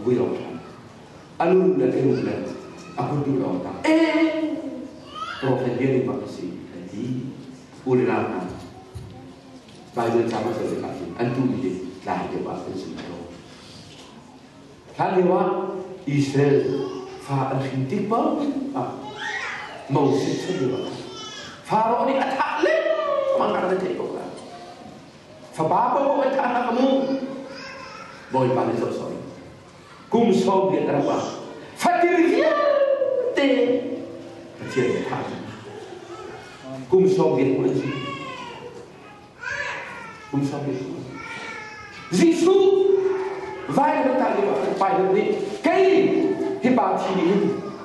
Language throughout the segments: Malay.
vui lòng alun là cái lúc này aku đi vào ta prophet dia di makasi jadi uliran bài đơn sama saya kasih antu ini lah dia bahasa semua kan dia Israel pha anh hintik bao màu xích xích dia Pharaoh ni attack lên mang kata dia cakap lah pha bapa kau attack kamu boy paling sorry kum song dia terapa fatir dia te dia attack kum song dia pun sih kum song dia Giêsu vai được ta đi vào phải được đi cái hi ba thi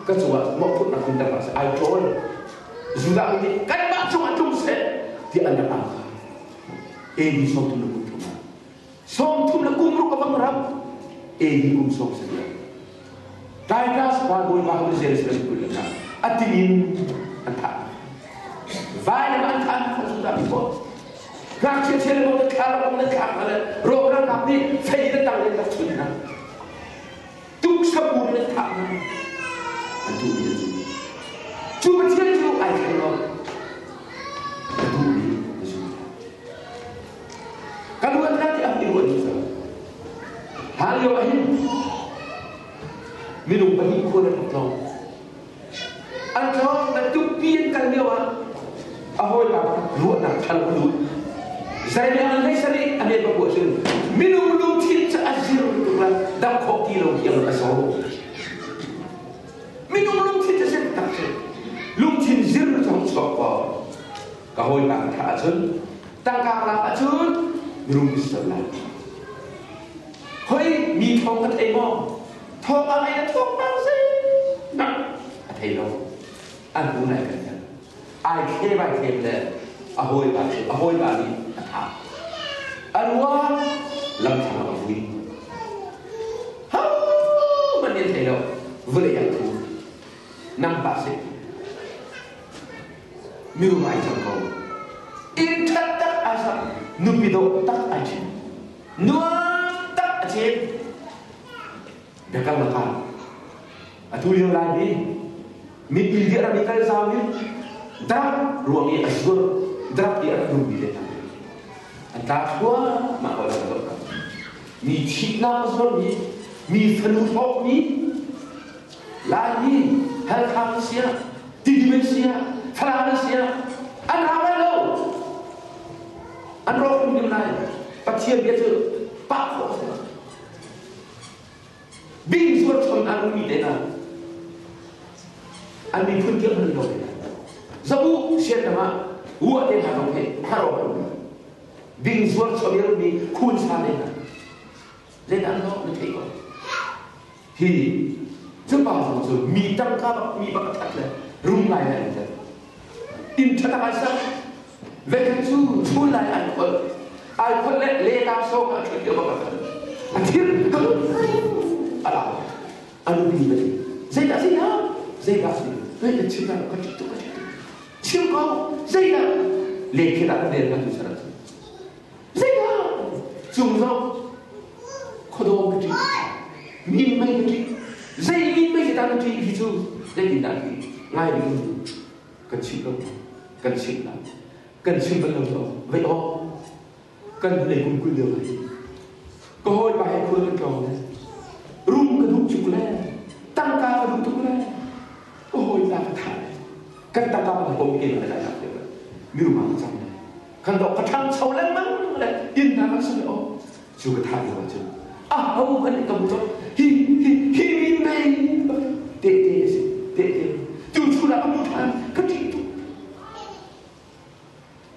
cái chỗ một phút là chúng ta phải ai trốn dù đã đi cái bạn chúng sẽ thì anh đã làm đi xong thum là cung lúc các bạn đi cung xong sẽ được đại đa số người vào cái giới sẽ được là atin anh thà vai là anh thà không chúng ta bị bỏ các chuyện chơi một cái khác là rồi nó làm đi phải nó tăng lên tập trung nào tuk sabun lên thảm anh tu đi chú bắt chết chú ai phải lo anh tu đi kalau anda tidak ambil itu hal yang lain minum bagi kurang betul anda nak tupian kalau ahoy lah luar nak kalau luar saya yang lain sering ada apa buat sini minum belum tidak azir untuk lah dah kopi lo yang asal minum belum tidak sebentar belum tidak zir trong sọp kahoi bang thả chân tăng cao là chân minum bisa lah hoi mi thong cái thầy mò thong ai là thong bao gì nè thầy đâu anh cũng này cái này ai khe bài thêm là ahoy bà đi thả anh qua lâm thằng ở vui mình nhìn thấy đâu vừa để ăn thú năm bạc sĩ miêu mai trong cầu in thắt tắc ai sao nụ bị độ tắc ai chết nụ tắc ai chết để các bạn thấy thu liêu lại đi mình đi ra mình cái sao đi drap ruang ini asur drap dia belum bila antara tua mak orang berkata mi cina asur mi fenuhok ni lagi hal khamsia dimensia falasia an ramai lo an roh pun dimana pasien dia tu pak kok bing surat from an mi dena an mi pun dia belum Zabu siapa nama? Uat dia harap harap. Bing zuar sobiar ni kun sana. Jadi anda nak ikut. Hi, cepat tu mi tangkap mi bakat le, rumai le. In cakap asal, vekansu mulai alkohol le tak sok aku dia bakat. Akhir, alah, anu bini. Saya tak sih. Saya cerita kacau. Siapa kau? Saya lekir ada dia kan tu sahaja. Saya cuma kodok kecil, mimpi kecil. Saya mimpi kita nanti itu jadi nanti ngai itu kecil belum tu. Vậy ho cần để cùng quy được. Cơ hội bài khơi lên cầu này, rung cái đục chục lên, tăng cao cái đục chục lên. Cơ hội là thải. Kan tak tahu apa mungkin ada yang ada. Miru macam ni. Kan dok ketang saulan mang le. In nama sini oh. Juga tak ada macam. Aku kan kamu tu. Hi min mai. Te. Tu lah kamu tan ketitu.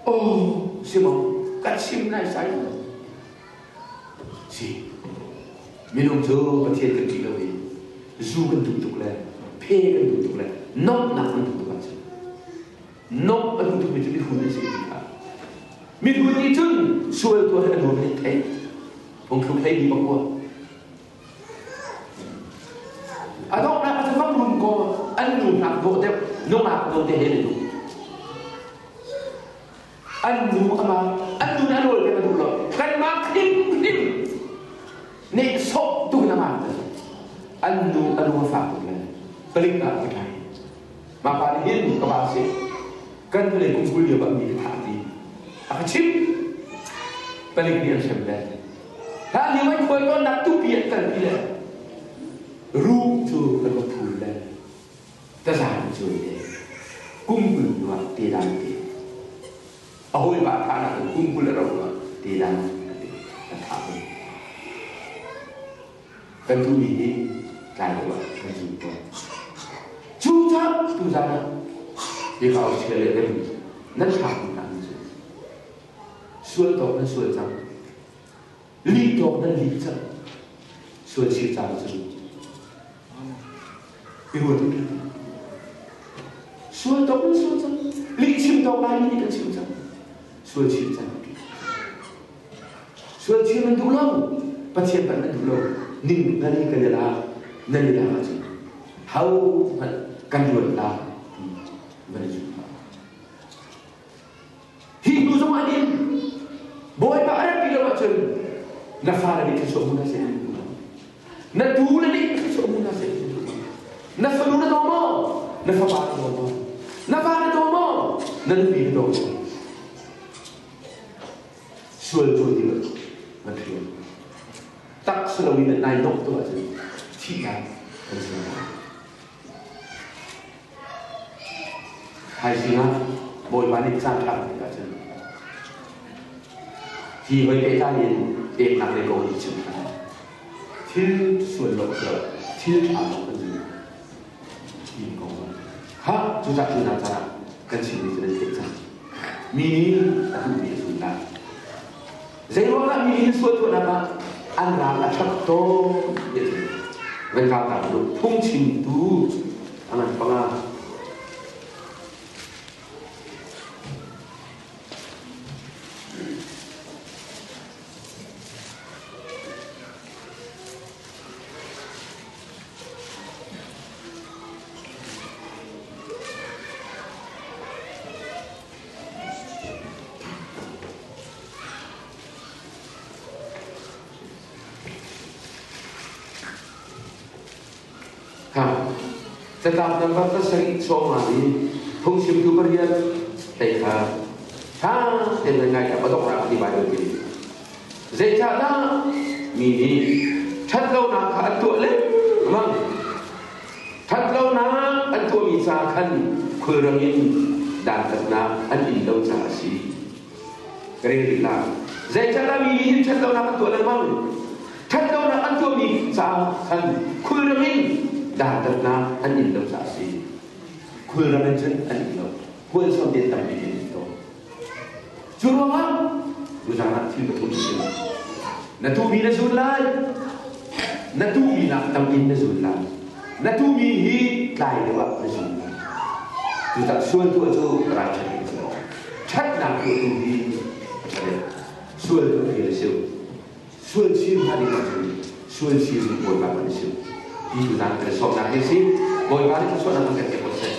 Oh, semua kat sim nai saya. Si. Minum tu macam kecil lagi. Zu kan tutup le. Pe kan tutup le. Nok nak tutup macam. Nok aku tu macam ni hunde sini. Mihun itu suai tu ada dua menit eh. Orang tu di bawah. Adok nak macam mana belum kau anu nak kau dep nak kau deh itu. Anu nak lor kan dulu. Kan makin ni sok tu nama. anu fakir pelik tak betul. Maka ini kebasi kan boleh kumpul dia bagi hati. Acip pelik dia sebenarnya. Hal yang macam itu nak tu biarkan dia. Rup tu kebetulan. Tersahan tu dia. Kumpul dua tidak dia. Ahoy bahkan aku kumpul orang tidak tak. Kan tu ini kaya buat kejutan. Juta tu sana. Dia kau sekali lagi. Nanti aku nak tu. Suat tu dan suat jam. Li tu dan li jam. Suat si jam tu. Ibu tu. Suat tu dan suat jam. Li cim tu lagi ni kan cim jam. Suat si jam. Suat si mendulang. Pasien pada mendulang. Ning nani kenyalah nani dah macam. How kan jual lah berjumpa. Hidup zaman ini, boy tak ada pilih macam. Nafar ni kesok munasib. Nadula ni kesok munasib. Nafaluna domo, nafapar domo, nafar domo, nanti domo. Sual tu dia macam. Tak selalu ini naik doktor aja. Tidak bersama. Hai singa, boy balik sangat aja. Khi với cái gia đình để làm cái câu chuyện này, thiếu xuân lộc sở, thiếu trả lộc cái gì, thì có ha, chúng ta chưa làm ra, cần chỉ để thực ra, mini là không bị xuân ra, dễ nói là mini xuân thôi là ăn là chắc to, vậy thôi, vậy cao cả được thông trình tu, anh em có nghe? Tetap dapat tersering somali, fungsi itu berian, teka, dengan gaya betul orang di bawah ini. Zecada mini, thadlau nak antu le, mang, thadlau nak antu misalkan kurangin dan kerana anin lau jasi, kerana Zecada mini thadlau nak antu le mang, thadlau nak antu misalkan kurangin dah terna anin lau sasi, kurang macam anin lau, kurang sampai tapi itu. Juruang, bukan film betul. Natu mina zulai, natu mina tamin zulai, natu mihi kai dewa zulai. Kita suatu tu terakhir itu, cat nak itu di, suatu dia siu, suatu siu hari macam, suatu siu boleh apa siu. Itu dan tersok nak isi, boleh balik tersok nak angkat ke proses.